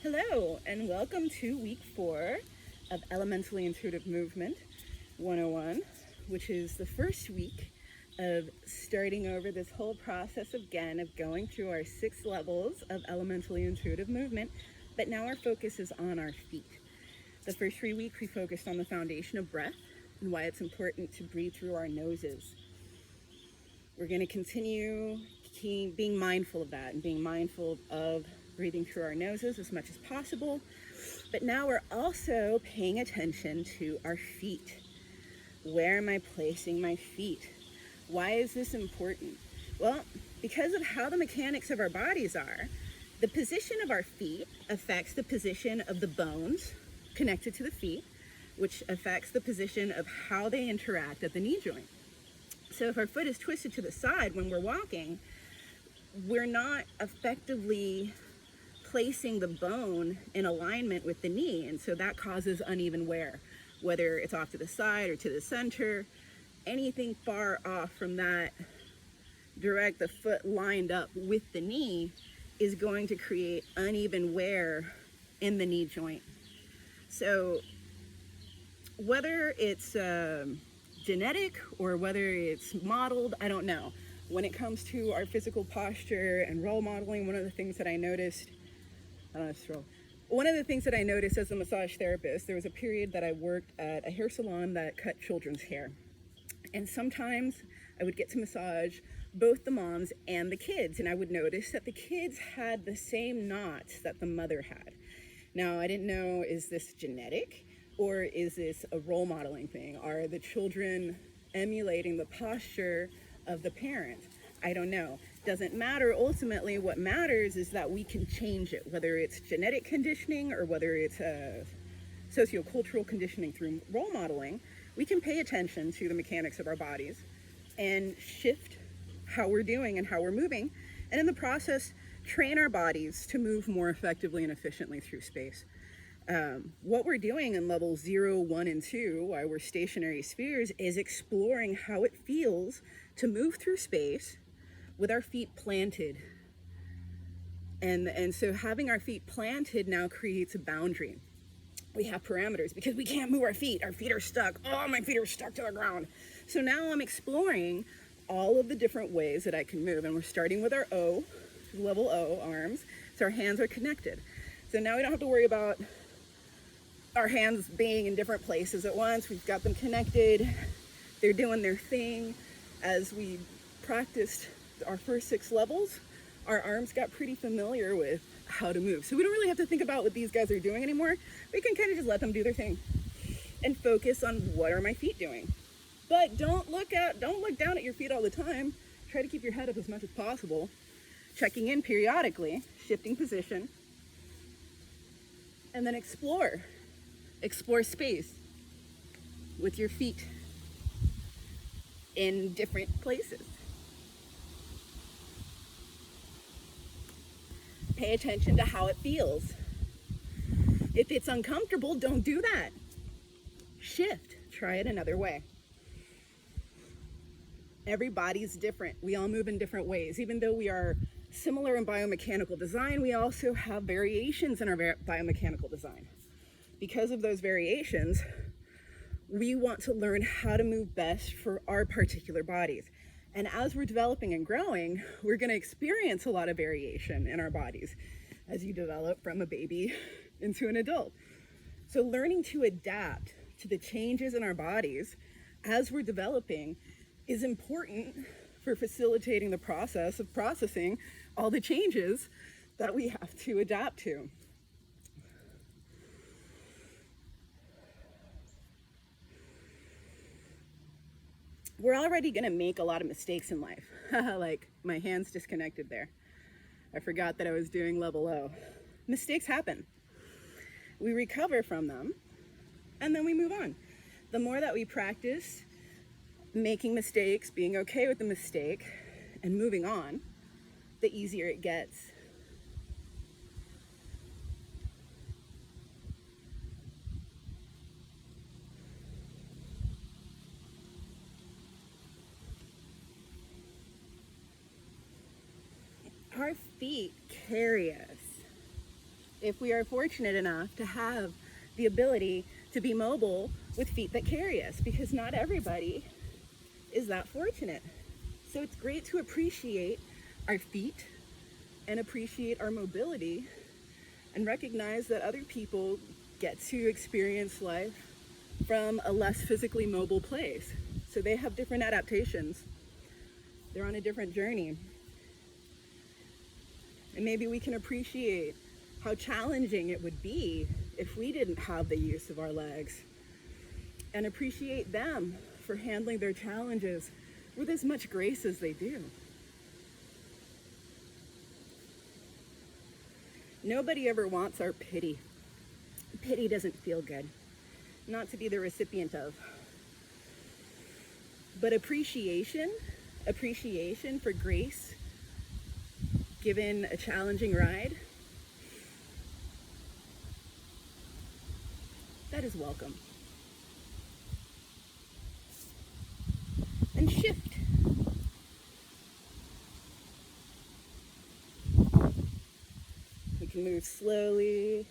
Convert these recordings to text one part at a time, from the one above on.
Hello, and welcome to week 4 of Elementally Intuitive Movement 101, which is the first week of starting over this whole process again of going through our 6 levels of elementally intuitive movement, but now our focus is on our feet. The first 3 weeks we focused on the foundation of breath and why it's important to breathe through our noses. We're going to continue being mindful of that and being mindful of breathing through our noses as much as possible. But now we're also paying attention to our feet. Where am I placing my feet? Why is this important? Well, because of how the mechanics of our bodies are, the position of our feet affects the position of the bones connected to the feet, which affects the position of how they interact at the knee joint. So if our foot is twisted to the side when we're walking, we're not effectively placing the bone in alignment with the knee, and so that causes uneven wear, whether it's off to the side or to the center. Anything far off from that direct the foot lined up with the knee is going to create uneven wear in the knee joint. So whether it's genetic or whether it's modeled, I don't know. When it comes to our physical posture and role modeling, one of the things that I noticed as a massage therapist, there was a period that I worked at a hair salon that cut children's hair. And sometimes I would get to massage both the moms and the kids, and I would notice that the kids had the same knots that the mother had. Now, I didn't know, is this genetic or is this a role modeling thing? Are the children emulating the posture of the parent? I don't know. Doesn't matter. Ultimately, what matters is that we can change it, whether it's genetic conditioning or whether it's sociocultural conditioning through role modeling. We can pay attention to the mechanics of our bodies and shift how we're doing and how we're moving, and in the process, train our bodies to move more effectively and efficiently through space. What we're doing in levels 0, 1, and 2, while we're stationary spheres, is exploring how it feels to move through space with our feet planted. And so having our feet planted now creates a boundary. We have parameters because we can't move our feet. Our feet are stuck. Oh, my feet are stuck to the ground. So now I'm exploring all of the different ways that I can move. And we're starting with our O, level O arms. So our hands are connected. So now we don't have to worry about our hands being in different places at once. We've got them connected. They're doing their thing. As we practiced our first 6 levels, our arms got pretty familiar with how to move. So we don't really have to think about what these guys are doing anymore. We can kind of just let them do their thing and focus on what are my feet doing. But don't look down at your feet all the time. Try to keep your head up as much as possible. Checking in periodically, shifting position, and then explore space with your feet in different places. Pay attention to how it feels. If it's uncomfortable, don't do that. Shift. Try it another way. Everybody's different. We all move in different ways. Even though we are similar in biomechanical design, we also have variations in our biomechanical design. Because of those variations, we want to learn how to move best for our particular bodies. And as we're developing and growing, we're going to experience a lot of variation in our bodies as you develop from a baby into an adult. So learning to adapt to the changes in our bodies as we're developing is important for facilitating the process of processing all the changes that we have to adapt to. We're already going to make a lot of mistakes in life. Like my hands disconnected there. I forgot that I was doing level O. Mistakes happen. We recover from them and then we move on. The more that we practice making mistakes, being okay with the mistake, and moving on, the easier it gets. Our feet carry us. if we are fortunate enough to have the ability to be mobile with feet that carry us, because not everybody is that fortunate. So it's great to appreciate our feet and appreciate our mobility and recognize that other people get to experience life from a less physically mobile place. So they have different adaptations. They're on a different journey. And maybe we can appreciate how challenging it would be if we didn't have the use of our legs, and appreciate them for handling their challenges with as much grace as they do. Nobody ever wants our pity. Pity doesn't feel good, not to be the recipient of. But appreciation for grace, given a challenging ride, that is welcome. And shift. We can move slowly.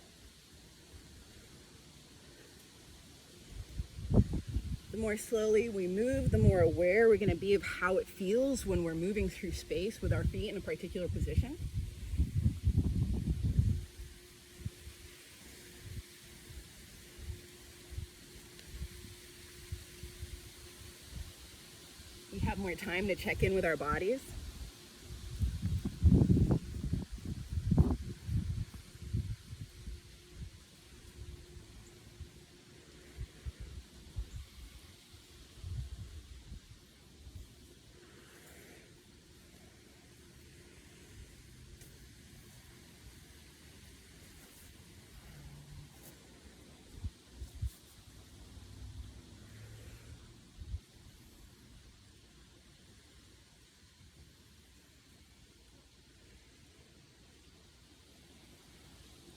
The more slowly we move, the more aware we're going to be of how it feels when we're moving through space with our feet in a particular position. We have more time to check in with our bodies.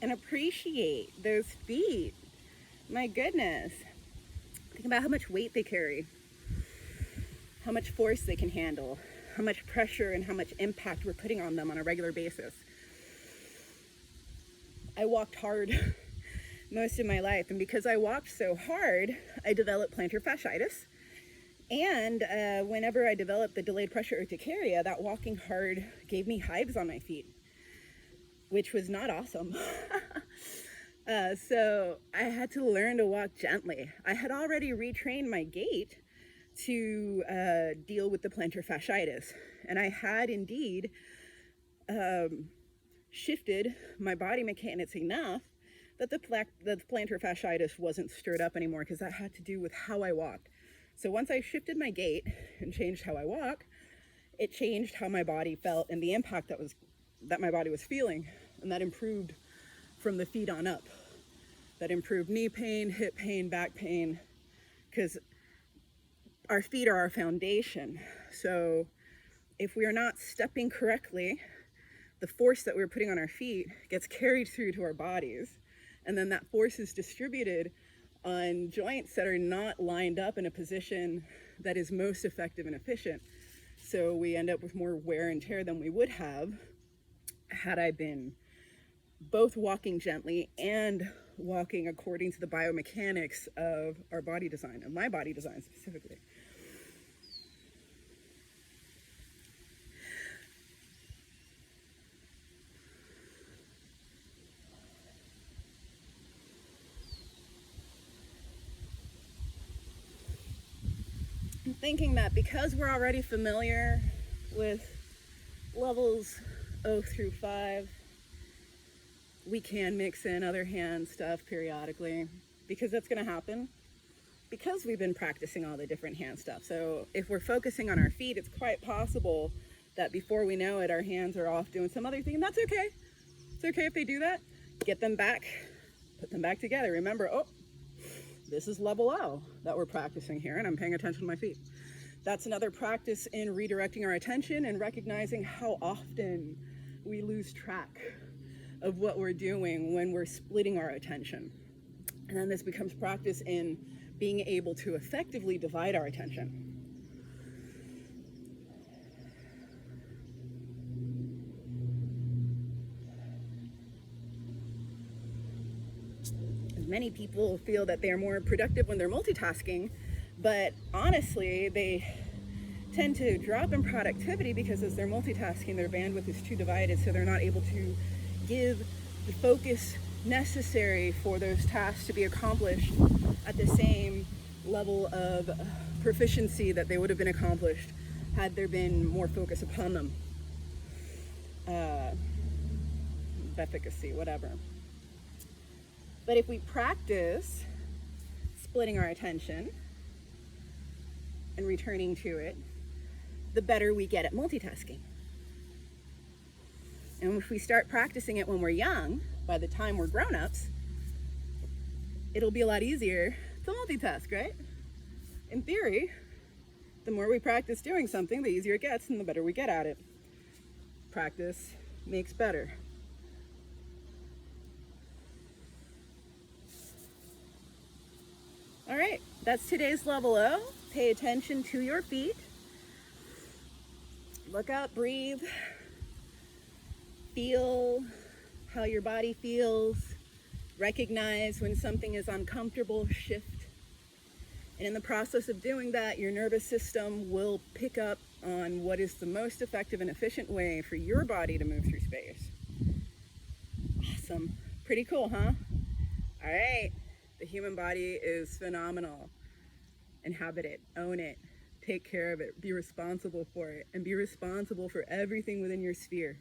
And appreciate those feet. My goodness. Think about how much weight they carry, how much force they can handle, how much pressure and how much impact we're putting on them on a regular basis. I walked hard most of my life, and because I walked so hard, I developed plantar fasciitis. And whenever I developed the delayed pressure urticaria, that walking hard gave me hives on my feet, which was not awesome. So I had to learn to walk gently. I had already retrained my gait to deal with the plantar fasciitis. And I had indeed shifted my body mechanics enough that the plantar fasciitis wasn't stirred up anymore, because that had to do with how I walked. So once I shifted my gait and changed how I walk, it changed how my body felt and the impact that my body was feeling. And that improved from the feet on up. That improved knee pain, hip pain, back pain, because our feet are our foundation. So if we are not stepping correctly, the force that we're putting on our feet gets carried through to our bodies. And then that force is distributed on joints that are not lined up in a position that is most effective and efficient. So we end up with more wear and tear than we would have had I been both walking gently and walking according to the biomechanics of our body design, of my body design specifically. I'm thinking that because we're already familiar with levels 0 through 5, we can mix in other hand stuff periodically, because that's going to happen because we've been practicing all the different hand stuff. So if we're focusing on our feet, it's quite possible that before we know it, our hands are off doing some other thing, and that's okay. It's okay if they do that. Get them back, put them back together. Remember, oh, this is level O that we're practicing here, and I'm paying attention to my feet. That's another practice in redirecting our attention and recognizing how often we lose track of what we're doing when we're splitting our attention. And then this becomes practice in being able to effectively divide our attention. Many people feel that they're more productive when they're multitasking, but honestly, they tend to drop in productivity because as they're multitasking, their bandwidth is too divided, so they're not able to give the focus necessary for those tasks to be accomplished at the same level of proficiency that they would have been accomplished had there been more focus upon them. Efficacy, whatever. But if we practice splitting our attention and returning to it, the better we get at multitasking. And if we start practicing it when we're young, by the time we're grown-ups, it'll be a lot easier to multitask, right? In theory, the more we practice doing something, the easier it gets and the better we get at it. Practice makes better. All right, that's today's level O. Pay attention to your feet. Look up, breathe. Feel how your body feels. Recognize when something is uncomfortable, shift. And in the process of doing that, your nervous system will pick up on what is the most effective and efficient way for your body to move through space. Awesome. Pretty cool, huh? All right. The human body is phenomenal. Inhabit it, own it, take care of it, be responsible for it, and be responsible for everything within your sphere.